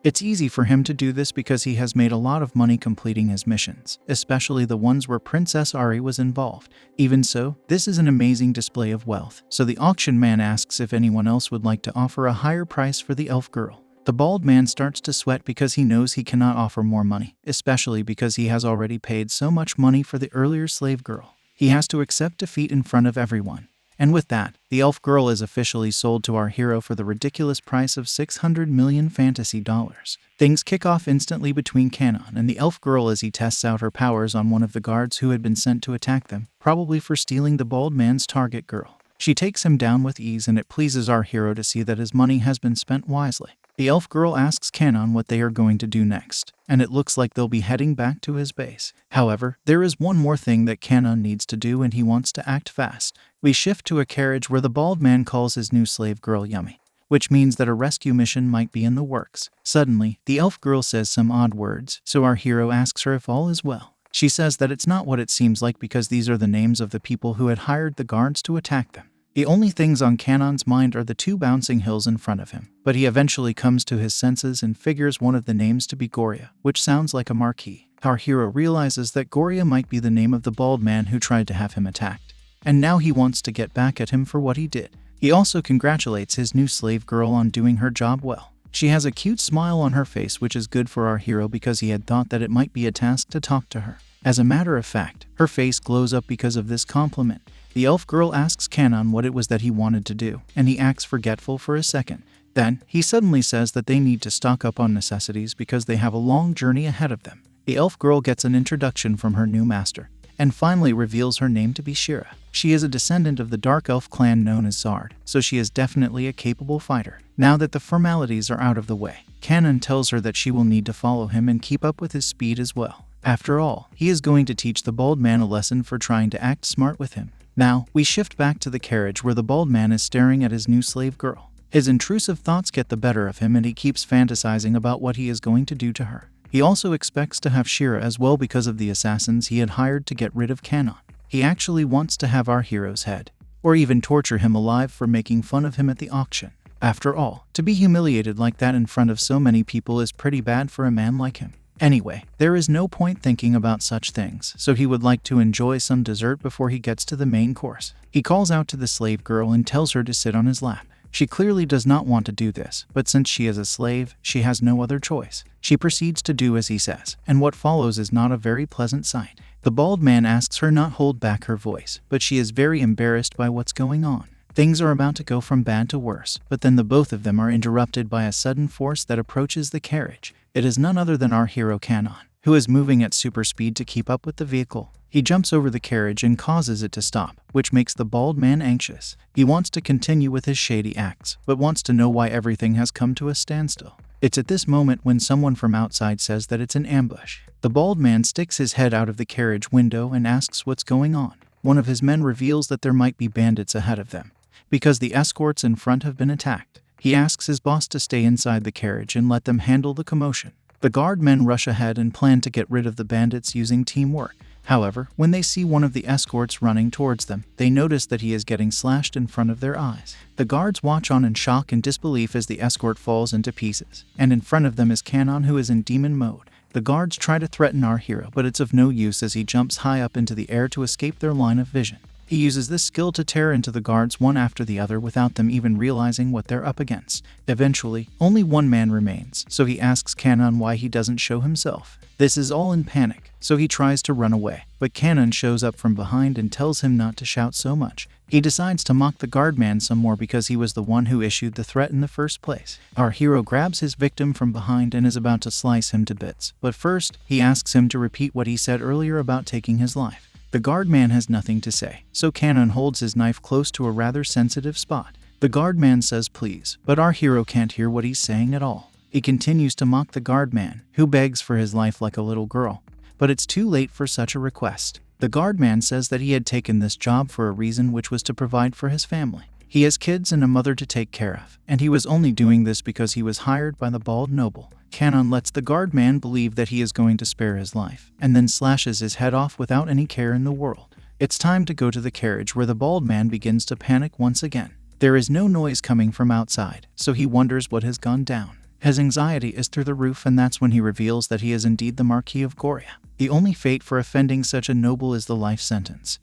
It's easy for him to do this because he has made a lot of money completing his missions, especially the ones where Princess Ari was involved. Even so, this is an amazing display of wealth, so the auction man asks if anyone else would like to offer a higher price for the elf girl. The bald man starts to sweat because he knows he cannot offer more money, especially because he has already paid so much money for the earlier slave girl. He has to accept defeat in front of everyone. And with that, the elf girl is officially sold to our hero for the ridiculous price of 600 million fantasy dollars. Things kick off instantly between Kanon and the elf girl as he tests out her powers on one of the guards who had been sent to attack them, probably for stealing the bald man's target girl. She takes him down with ease, and it pleases our hero to see that his money has been spent wisely. The elf girl asks Kanon what they are going to do next, and it looks like they'll be heading back to his base. However, there is one more thing that Kanon needs to do, and he wants to act fast. We shift to a carriage where the bald man calls his new slave girl Yummy, which means that a rescue mission might be in the works. Suddenly, the elf girl says some odd words, so our hero asks her if all is well. She says that it's not what it seems like because these are the names of the people who had hired the guards to attack them. The only things on Kanon's mind are the 2 bouncing hills in front of him, but he eventually comes to his senses and figures one of the names to be Goria, which sounds like a marquee. Our hero realizes that Goria might be the name of the bald man who tried to have him attacked, and now he wants to get back at him for what he did. He also congratulates his new slave girl on doing her job well. She has a cute smile on her face, which is good for our hero because he had thought that it might be a task to talk to her. As a matter of fact, her face glows up because of this compliment. The elf girl asks Kanon what it was that he wanted to do, and he acts forgetful for a second. Then, he suddenly says that they need to stock up on necessities because they have a long journey ahead of them. The elf girl gets an introduction from her new master, and finally reveals her name to be Shira. She is a descendant of the dark elf clan known as Zard, so she is definitely a capable fighter. Now that the formalities are out of the way, Kanon tells her that she will need to follow him and keep up with his speed as well. After all, he is going to teach the bald man a lesson for trying to act smart with him. Now, we shift back to the carriage where the bald man is staring at his new slave girl. His intrusive thoughts get the better of him and he keeps fantasizing about what he is going to do to her. He also expects to have Shira as well because of the assassins he had hired to get rid of Kanon. He actually wants to have our hero's head, or even torture him alive for making fun of him at the auction. After all, to be humiliated like that in front of so many people is pretty bad for a man like him. Anyway, there is no point thinking about such things, so he would like to enjoy some dessert before he gets to the main course. He calls out to the slave girl and tells her to sit on his lap. She clearly does not want to do this, but since she is a slave, she has no other choice. She proceeds to do as he says, and what follows is not a very pleasant sight. The bald man asks her not hold back her voice, but she is very embarrassed by what's going on. Things are about to go from bad to worse, but then the both of them are interrupted by a sudden force that approaches the carriage. It is none other than our hero Kanon, who is moving at super speed to keep up with the vehicle. He jumps over the carriage and causes it to stop, which makes the bald man anxious. He wants to continue with his shady acts, but wants to know why everything has come to a standstill. It's at this moment when someone from outside says that it's an ambush. The bald man sticks his head out of the carriage window and asks what's going on. One of his men reveals that there might be bandits ahead of them, because the escorts in front have been attacked. He asks his boss to stay inside the carriage and let them handle the commotion. The guard men rush ahead and plan to get rid of the bandits using teamwork. However, when they see one of the escorts running towards them, they notice that he is getting slashed in front of their eyes. The guards watch on in shock and disbelief as the escort falls into pieces, and in front of them is Kanon, who is in demon mode. The guards try to threaten our hero, but it's of no use as he jumps high up into the air to escape their line of vision. He uses this skill to tear into the guards one after the other without them even realizing what they're up against. Eventually, only one man remains, so he asks Kanon why he doesn't show himself. This is all in panic, so he tries to run away, but Kanon shows up from behind and tells him not to shout so much. He decides to mock the guardman some more because he was the one who issued the threat in the first place. Our hero grabs his victim from behind and is about to slice him to bits, but first, he asks him to repeat what he said earlier about taking his life. The guardman has nothing to say, so Kanon holds his knife close to a rather sensitive spot. The guardman says please, but our hero can't hear what he's saying at all. He continues to mock the guardman, who begs for his life like a little girl. But it's too late for such a request. The guardman says that he had taken this job for a reason, which was to provide for his family. He has kids and a mother to take care of, and he was only doing this because he was hired by the bald noble. Kanon lets the guardman believe that he is going to spare his life, and then slashes his head off without any care in the world. It's time to go to the carriage, where the bald man begins to panic once again. There is no noise coming from outside, so he wonders what has gone down. His anxiety is through the roof, and that's when he reveals that he is indeed the Marquis of Goria. The only fate for offending such a noble is the life sentence.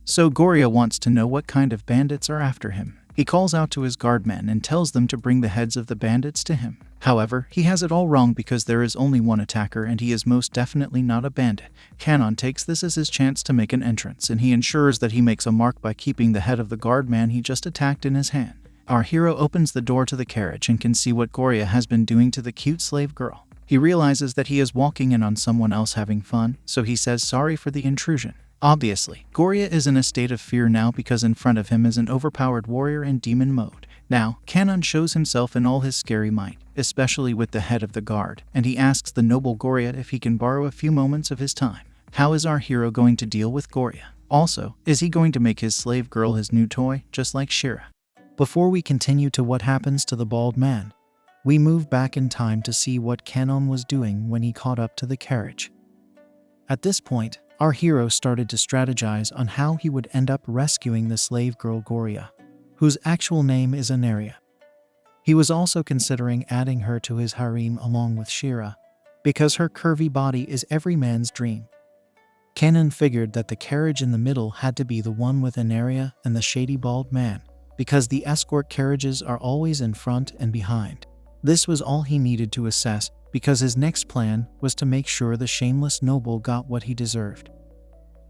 So Goria wants to know what kind of bandits are after him. He calls out to his guardmen and tells them to bring the heads of the bandits to him. However, he has it all wrong because there is only one attacker and he is most definitely not a bandit. Kanon takes this as his chance to make an entrance, and he ensures that he makes a mark by keeping the head of the guardman he just attacked in his hand. Our hero opens the door to the carriage and can see what Goria has been doing to the cute slave girl. He realizes that he is walking in on someone else having fun, so he says sorry for the intrusion. Obviously, Goria is in a state of fear now because in front of him is an overpowered warrior in demon mode. Now, Kanon shows himself in all his scary might, especially with the head of the guard, and he asks the noble Goria if he can borrow a few moments of his time. How is our hero going to deal with Goria? Also, is he going to make his slave girl his new toy, just like Shira? Before we continue to what happens to the bald man, we move back in time to see what Kanon was doing when he caught up to the carriage. At this point, our hero started to strategize on how he would end up rescuing the slave girl Goria, whose actual name is Anaria. He was also considering adding her to his harem along with Shira, because her curvy body is every man's dream. Kanon figured that the carriage in the middle had to be the one with Anaria and the shady bald man, because the escort carriages are always in front and behind. This was all he needed to assess, because his next plan was to make sure the shameless noble got what he deserved.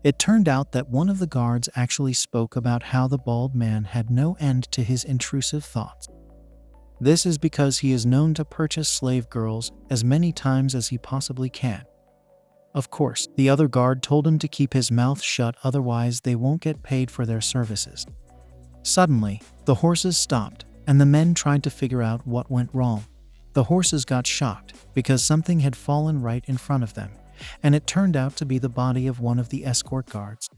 It turned out that one of the guards actually spoke about how the bald man had no end to his intrusive thoughts. This is because he is known to purchase slave girls as many times as he possibly can. Of course, the other guard told him to keep his mouth shut, otherwise they won't get paid for their services. Suddenly, the horses stopped, and the men tried to figure out what went wrong. The horses got shocked because something had fallen right in front of them, and it turned out to be the body of one of the escort guards.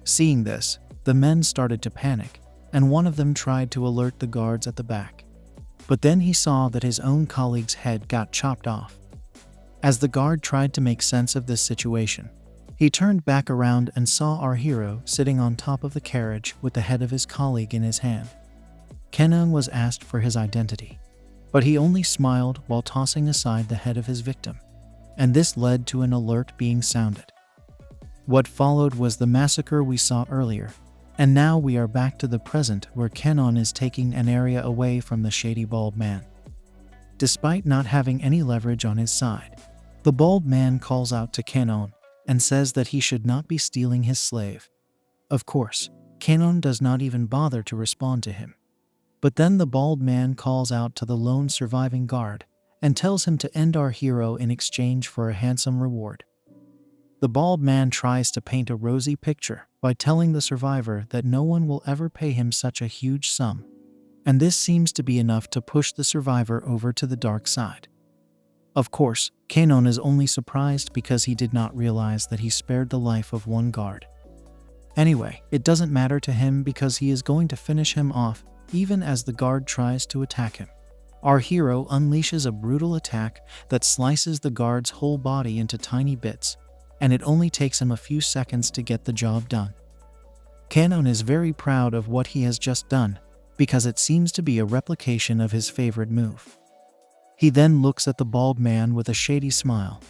Seeing this, the men started to panic, and one of them tried to alert the guards at the back. But then he saw that his own colleague's head got chopped off. As the guard tried to make sense of this situation, he turned back around and saw our hero sitting on top of the carriage with the head of his colleague in his hand. Kenon was asked for his identity, but he only smiled while tossing aside the head of his victim, and this led to an alert being sounded. What followed was the massacre we saw earlier, and now we are back to the present where Kenon is taking an area away from the shady bald man. Despite not having any leverage on his side, the bald man calls out to Kenon and says that he should not be stealing his slave. Of course, Kenon does not even bother to respond to him. But then the bald man calls out to the lone surviving guard and tells him to end our hero in exchange for a handsome reward. The bald man tries to paint a rosy picture by telling the survivor that no one will ever pay him such a huge sum, and this seems to be enough to push the survivor over to the dark side. Of course, Kenon is only surprised because he did not realize that he spared the life of one guard. Anyway, it doesn't matter to him because he is going to finish him off even as the guard tries to attack him. Our hero unleashes a brutal attack that slices the guard's whole body into tiny bits, and it only takes him a few seconds to get the job done. Kenon is very proud of what he has just done because it seems to be a replication of his favorite move. He then looks at the bald man with a shady smile,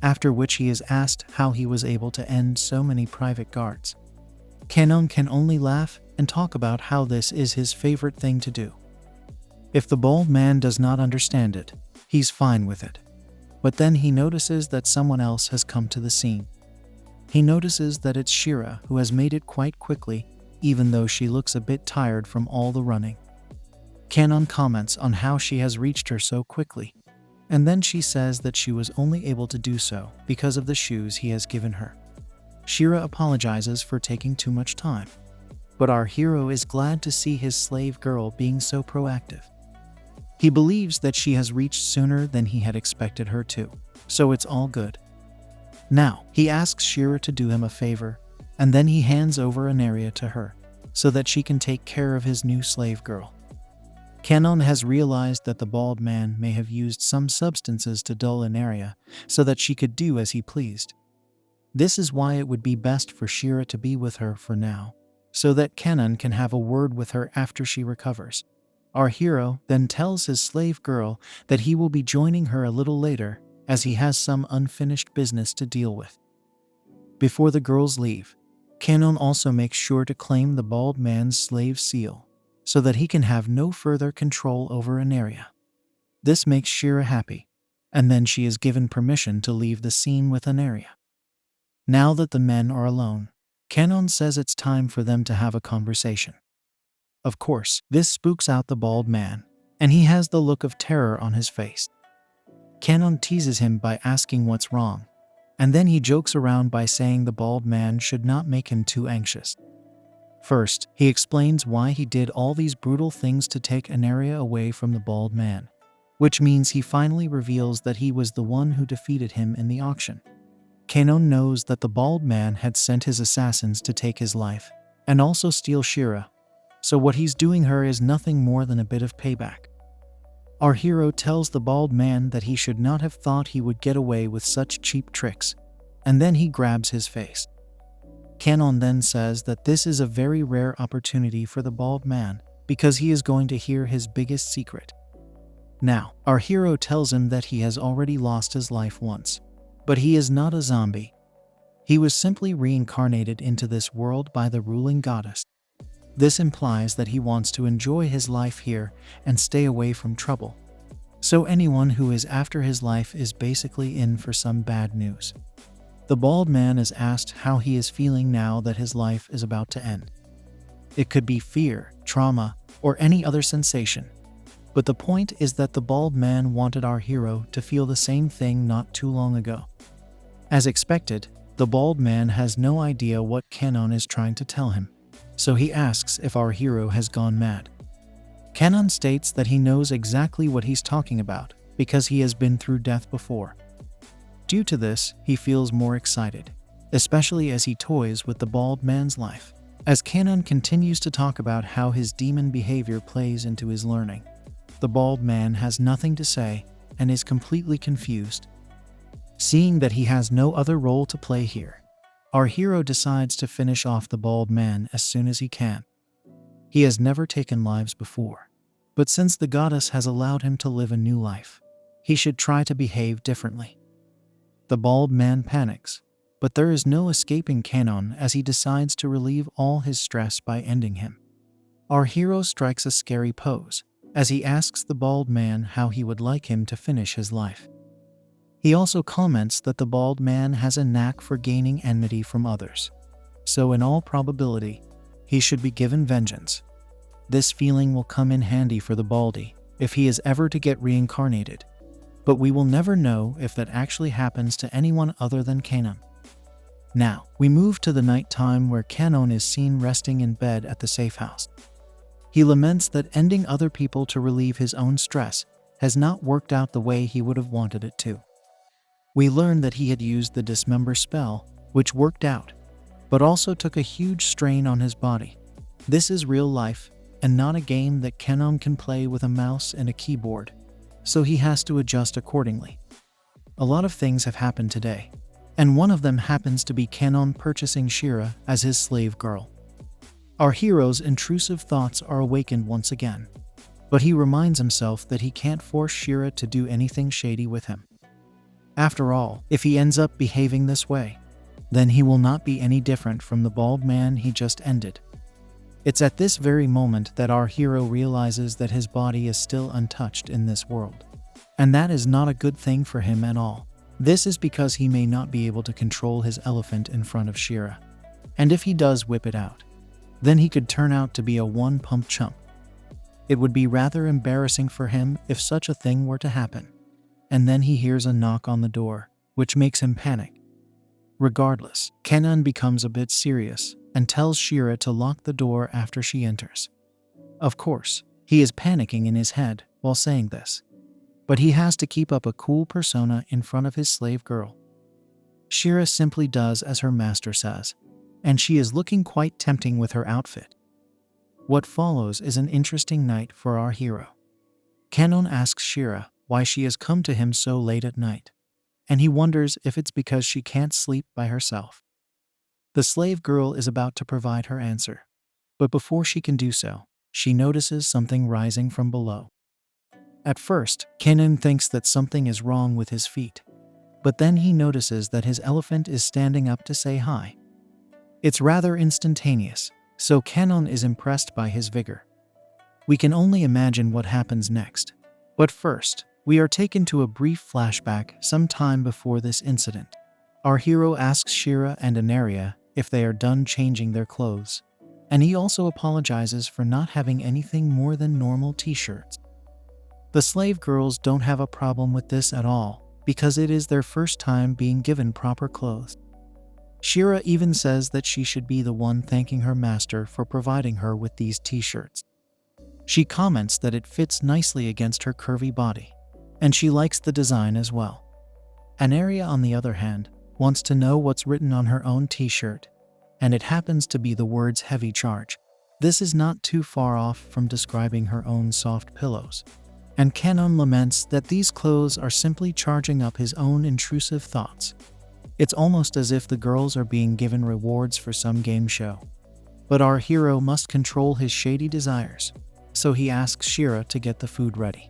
after which he is asked how he was able to end so many private guards. Kenon can only laugh and talk about how this is his favorite thing to do. If the bald man does not understand it, he's fine with it. But then he notices that someone else has come to the scene. He notices that it's Shira, who has made it quite quickly, even though she looks a bit tired from all the running. Kenon comments on how she has reached her so quickly, and then she says that she was only able to do so because of the shoes he has given her. Shira apologizes for taking too much time, but our hero is glad to see his slave girl being so proactive. He believes that she has reached sooner than he had expected her to, so it's all good. Now, he asks Shira to do him a favor, and then he hands over an area to her, so that she can take care of his new slave girl. Kenon has realized that the bald man may have used some substances to dull an area, so that she could do as he pleased. This is why it would be best for Shira to be with her for now, so that Kenon can have a word with her after she recovers. Our hero then tells his slave girl that he will be joining her a little later as he has some unfinished business to deal with. Before the girls leave, Kenon also makes sure to claim the bald man's slave seal so that he can have no further control over an area. This makes Shira happy, and then she is given permission to leave the scene with an area. Now that the men are alone, Kenon says it's time for them to have a conversation. Of course, this spooks out the bald man, and he has the look of terror on his face. Kenon teases him by asking what's wrong, and then he jokes around by saying the bald man should not make him too anxious. First, he explains why he did all these brutal things to take an area away from the bald man, which means he finally reveals that he was the one who defeated him in the auction. Kenon knows that the bald man had sent his assassins to take his life, and also steal Shira, so what he's doing her is nothing more than a bit of payback. Our hero tells the bald man that he should not have thought he would get away with such cheap tricks, and then he grabs his face. Kenon then says that this is a very rare opportunity for the bald man because he is going to hear his biggest secret. Now, our hero tells him that he has already lost his life once, but he is not a zombie. He was simply reincarnated into this world by the ruling goddess. This implies that he wants to enjoy his life here and stay away from trouble. So anyone who is after his life is basically in for some bad news. The bald man is asked how he is feeling now that his life is about to end. It could be fear, trauma, or any other sensation. But the point is that the bald man wanted our hero to feel the same thing not too long ago. As expected, the bald man has no idea what Kenon is trying to tell him, so he asks if our hero has gone mad. Kenon states that he knows exactly what he's talking about because he has been through death before. Due to this, he feels more excited, especially as he toys with the bald man's life. As Kenon continues to talk about how his demon behavior plays into his learning, the bald man has nothing to say and is completely confused. Seeing that he has no other role to play here, our hero decides to finish off the bald man as soon as he can. He has never taken lives before, but since the goddess has allowed him to live a new life, he should try to behave differently. The bald man panics, but there is no escaping Kanon as he decides to relieve all his stress by ending him. Our hero strikes a scary pose as he asks the bald man how he would like him to finish his life. He also comments that the bald man has a knack for gaining enmity from others, so in all probability, he should be given vengeance. This feeling will come in handy for the baldy if he is ever to get reincarnated, but we will never know if that actually happens to anyone other than Kanon. Now, we move to the night time where Kanon is seen resting in bed at the safe house. He laments that ending other people to relieve his own stress has not worked out the way he would have wanted it to. We learn that he had used the dismember spell, which worked out, but also took a huge strain on his body. This is real life, and not a game that Kanon can play with a mouse and a keyboard, so he has to adjust accordingly. A lot of things have happened today, and one of them happens to be Kanon purchasing Shira as his slave girl. Our hero's intrusive thoughts are awakened once again, but he reminds himself that he can't force Shira to do anything shady with him. After all, if he ends up behaving this way, then he will not be any different from the bald man he just ended. It's at this very moment that our hero realizes that his body is still untouched in this world, and that is not a good thing for him at all. This is because he may not be able to control his elephant in front of Shira, and if he does whip it out, then he could turn out to be a one-pump chump. It would be rather embarrassing for him if such a thing were to happen. And then he hears a knock on the door, which makes him panic. Regardless, Kanon becomes a bit serious and tells Shira to lock the door after she enters. Of course, he is panicking in his head while saying this, but he has to keep up a cool persona in front of his slave girl. Shira simply does as her master says, and she is looking quite tempting with her outfit. What follows is an interesting night for our hero. Kanon asks Shira why she has come to him so late at night, and he wonders if it's because she can't sleep by herself. The slave girl is about to provide her answer, but before she can do so, she notices something rising from below. At first, Kanon thinks that something is wrong with his feet, but then he notices that his elephant is standing up to say hi. It's rather instantaneous, so Kanon is impressed by his vigor. We can only imagine what happens next, but first, we are taken to a brief flashback some time before this incident. Our hero asks Shira and Anaria if they are done changing their clothes, and he also apologizes for not having anything more than normal t-shirts. The slave girls don't have a problem with this at all, because it is their first time being given proper clothes. Shira even says that she should be the one thanking her master for providing her with these t-shirts. She comments that it fits nicely against her curvy body, and she likes the design as well. Anaria, on the other hand, wants to know what's written on her own t-shirt, and it happens to be the words heavy charge. This is not too far off from describing her own soft pillows, and Kanon laments that these clothes are simply charging up his own intrusive thoughts. It's almost as if the girls are being given rewards for some game show. But our hero must control his shady desires, so he asks Shira to get the food ready.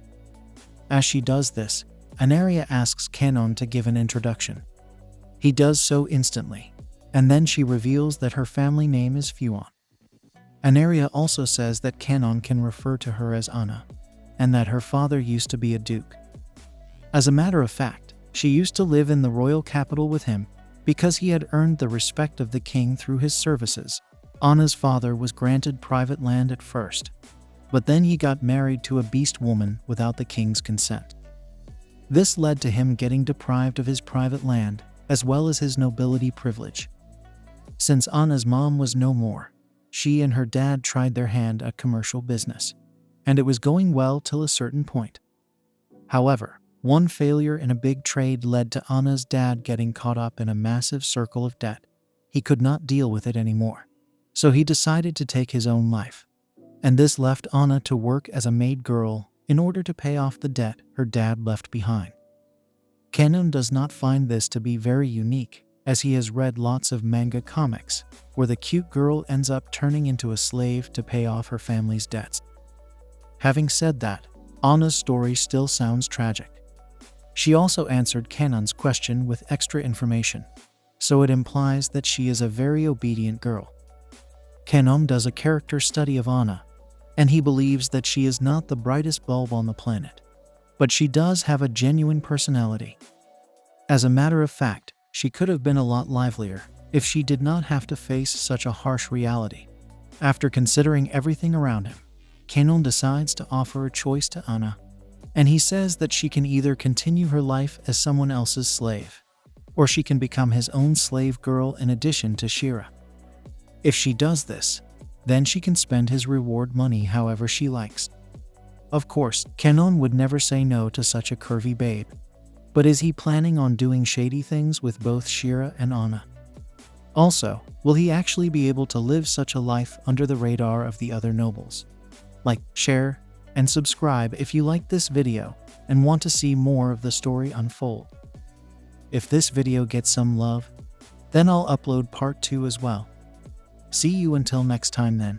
As she does this, Anaria asks Kanon to give an introduction. He does so instantly, and then she reveals that her family name is Fuon. Anaria also says that Kanon can refer to her as Anna, and that her father used to be a duke. As a matter of fact, she used to live in the royal capital with him because he had earned the respect of the king through his services. Anna's father was granted private land at first, but then he got married to a beast woman without the king's consent. This led to him getting deprived of his private land as well as his nobility privilege. Since Anna's mom was no more, she and her dad tried their hand at commercial business, and it was going well till a certain point. However, one failure in a big trade led to Anna's dad getting caught up in a massive circle of debt. He could not deal with it anymore, so he decided to take his own life, and this left Anna to work as a maid girl in order to pay off the debt her dad left behind. Kanon does not find this to be very unique, as he has read lots of manga comics where the cute girl ends up turning into a slave to pay off her family's debts. Having said that, Anna's story still sounds tragic. She also answered Kanon's question with extra information, so it implies that she is a very obedient girl. Kanon does a character study of Anna, and he believes that she is not the brightest bulb on the planet, but she does have a genuine personality. As a matter of fact, she could have been a lot livelier if she did not have to face such a harsh reality. After considering everything around him, Kanon decides to offer a choice to Anna, and he says that she can either continue her life as someone else's slave, or she can become his own slave girl in addition to Shira. If she does this, then she can spend his reward money however she likes. Of course, Kanon would never say no to such a curvy babe, but is he planning on doing shady things with both Shira and Anna? Also, will he actually be able to live such a life under the radar of the other nobles? Like, share, and subscribe if you liked this video and want to see more of the story unfold. If this video gets some love, then I'll upload part 2 as well. See you until next time then.